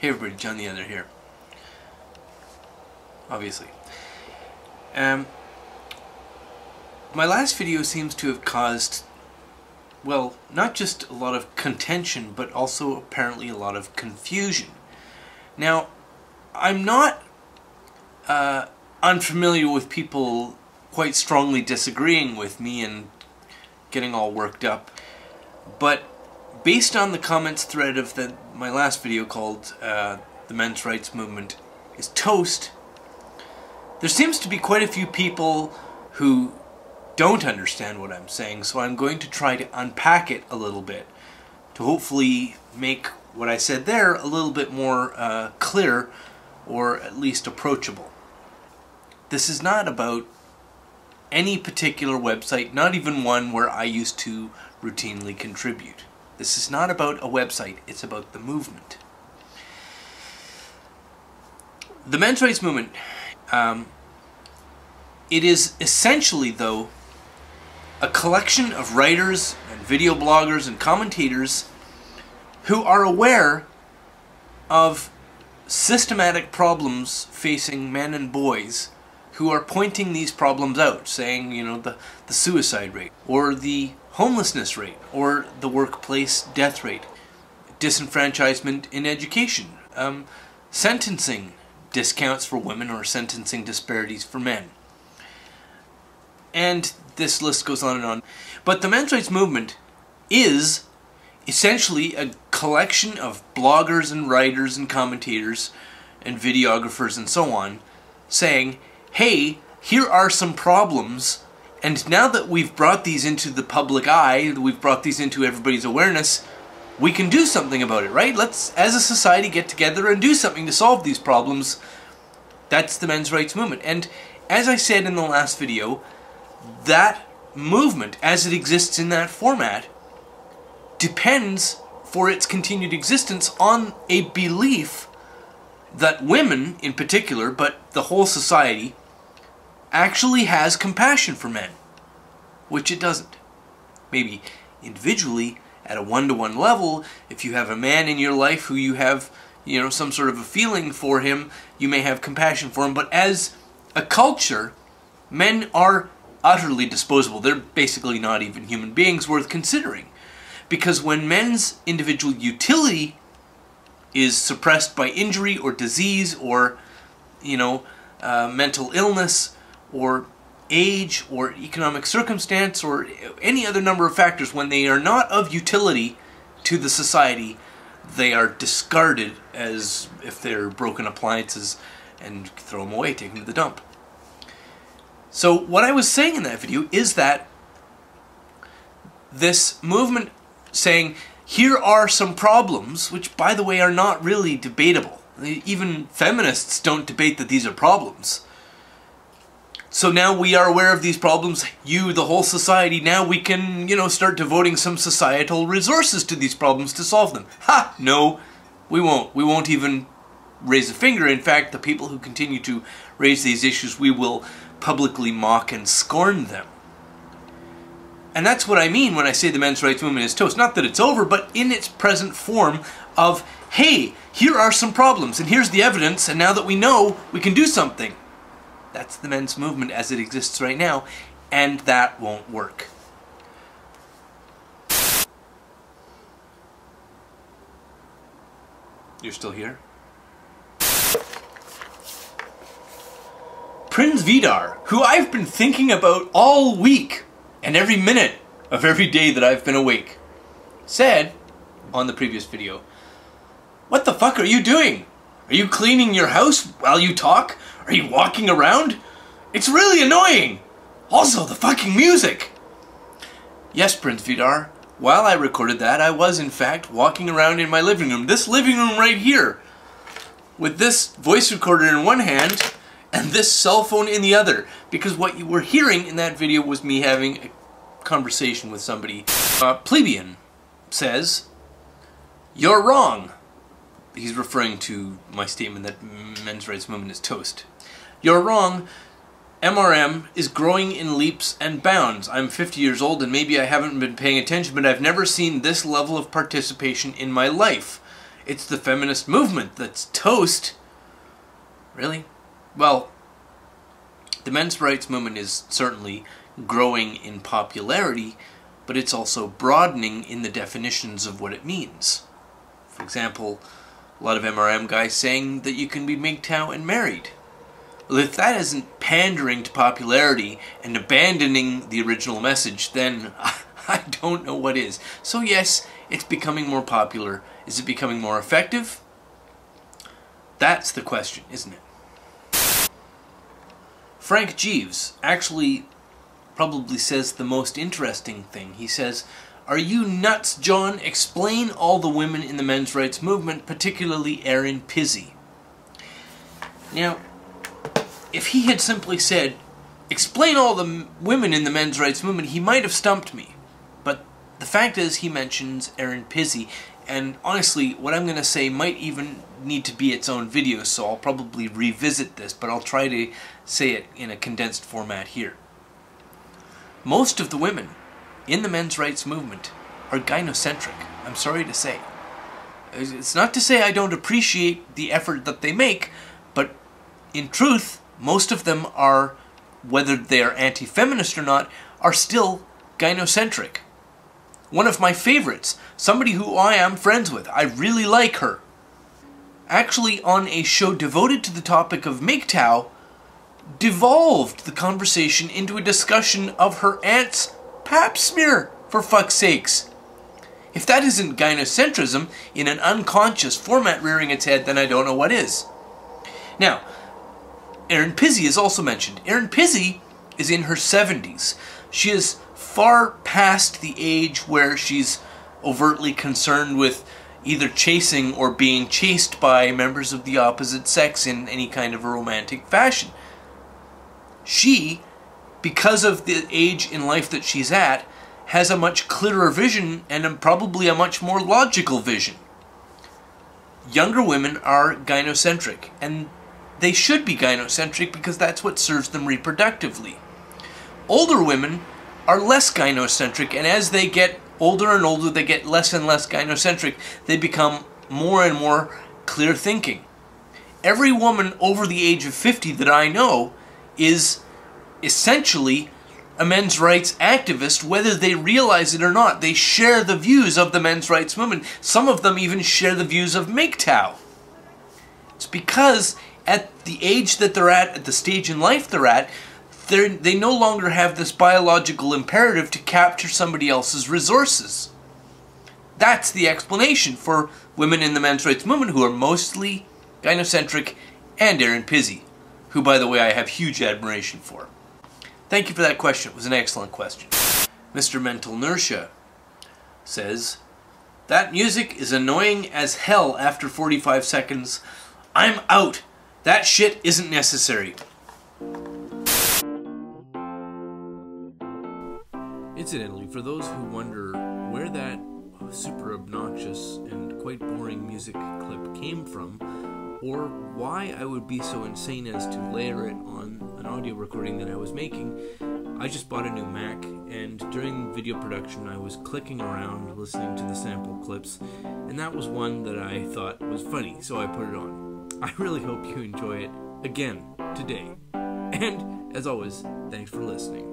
Hey everybody, John the Other here. Obviously. My last video seems to have caused, well, not just a lot of contention, but also apparently a lot of confusion. Now, I'm not unfamiliar with people quite strongly disagreeing with me and getting all worked up, but based on the comments thread of my last video called The Men's Rights Movement is Toast, there seems to be quite a few people who don't understand what I'm saying, so I'm going to try to unpack it a little bit to hopefully make what I said there a little bit more clear, or at least approachable. This is not about any particular website, not even one where I used to routinely contribute. This is not about a website, it's about the movement. The Men's Rights Movement, it is essentially, though, a collection of writers and video bloggers and commentators who are aware of systematic problems facing men and boys, who are pointing these problems out, saying, you know, the suicide rate, or the homelessness rate, or the workplace death rate, disenfranchisement in education, sentencing discounts for women or sentencing disparities for men. And this list goes on and on. But the Men's Rights Movement is essentially a collection of bloggers and writers and commentators and videographers and so on saying, hey, here are some problems, and now that we've brought these into the public eye, we've brought these into everybody's awareness, we can do something about it, right? Let's, as a society, get together and do something to solve these problems. That's the Men's Rights Movement. And as I said in the last video, that movement, as it exists in that format, depends for its continued existence on a belief that women, in particular, but the whole society, actually has compassion for men, which it doesn't. Maybe individually, at a one-to-one level, if you have a man in your life who you have, you know, some sort of a feeling for him, you may have compassion for him, but as a culture, men are utterly disposable. They're basically not even human beings worth considering. Because when men's individual utility is suppressed by injury or disease or, you know, mental illness or age or economic circumstance or any other number of factors, when they are not of utility to the society, they are discarded as if they're broken appliances and throw them away, take them to the dump. So what I was saying in that video is that this movement saying, here are some problems, which by the way are not really debatable. Even feminists don't debate that these are problems. So now we are aware of these problems, you, the whole society, now we can, you know, start devoting some societal resources to these problems to solve them. Ha! No, we won't. We won't even raise a finger. In fact, the people who continue to raise these issues, we will publicly mock and scorn them. And that's what I mean when I say the Men's Rights Movement is toast. Not that it's over, but in its present form of, hey, here are some problems, and here's the evidence, and now that we know, we can do something. That's the men's movement as it exists right now, and that won't work. You're still here? Prince Vidar, who I've been thinking about all week, and every minute of every day that I've been awake, said, on the previous video, "What the fuck are you doing? Are you cleaning your house while you talk? Are you walking around? It's really annoying! Also, the fucking music!" Yes, Prince Vidar, while I recorded that, I was in fact walking around in my living room. This living room right here, with this voice recorder in one hand, and this cell phone in the other, because what you were hearing in that video was me having a conversation with somebody. Plebeian says, "You're wrong." He's referring to my statement that Men's Rights Movement is toast. "You're wrong. MRM is growing in leaps and bounds. I'm 50 years old and maybe I haven't been paying attention, but I've never seen this level of participation in my life. It's the feminist movement that's toast. Really? Well, the men's rights movement is certainly growing in popularity, but it's also broadening in the definitions of what it means. For example, a lot of MRM guys saying that you can be MGTOW and married. Well, if that isn't pandering to popularity and abandoning the original message, then I don't know what is. So yes, it's becoming more popular. Is it becoming more effective? That's the question, isn't it? Frank Jeeves actually probably says the most interesting thing. He says, "Are you nuts, John? Explain all the women in the men's rights movement, particularly Erin Pizzey." Now, if he had simply said, "Explain all the women in the men's rights movement," he might have stumped me. But the fact is, he mentions Erin Pizzey, and honestly, what I'm going to say might even need to be its own video, so I'll probably revisit this, but I'll try to say it in a condensed format here. Most of the women in the men's rights movement are gynocentric, I'm sorry to say. It's not to say I don't appreciate the effort that they make, but in truth, most of them are, whether they are anti-feminist or not, are still gynocentric. One of my favorites, somebody who I am friends with, I really like her, actually on a show devoted to the topic of MGTOW, devolved the conversation into a discussion of her aunt's pap smear, for fuck's sakes. If that isn't gynocentrism in an unconscious format rearing its head, then I don't know what is. Now, Erin Pizzey is also mentioned. Erin Pizzey is in her 70s. She is far past the age where she's overtly concerned with either chasing or being chased by members of the opposite sex in any kind of a romantic fashion. She, because of the age in life that she's at, has a much clearer vision and probably a much more logical vision. Younger women are gynocentric, and they should be gynocentric because that's what serves them reproductively. Older women are less gynocentric, and as they get older and older, they get less and less gynocentric. They become more and more clear thinking. Every woman over the age of 50 that I know is essentially a men's rights activist, whether they realize it or not. They share the views of the men's rights movement. Some of them even share the views of MGTOW. It's because at the age that they're at the stage in life they're at, they no longer have this biological imperative to capture somebody else's resources. That's the explanation for women in the men's rights movement who are mostly gynocentric, and Erin Pizzey, who, by the way, I have huge admiration for. Thank you for that question. It was an excellent question. Mr. Mental Inertia says, "That music is annoying as hell after 45 seconds. I'm out. That shit isn't necessary." Incidentally, for those who wonder where that super obnoxious and quite boring music clip came from, or why I would be so insane as to layer it on an audio recording that I was making, I just bought a new Mac, and during video production I was clicking around listening to the sample clips, and that was one that I thought was funny, so I put it on. I really hope you enjoy it again today. And, as always, thanks for listening.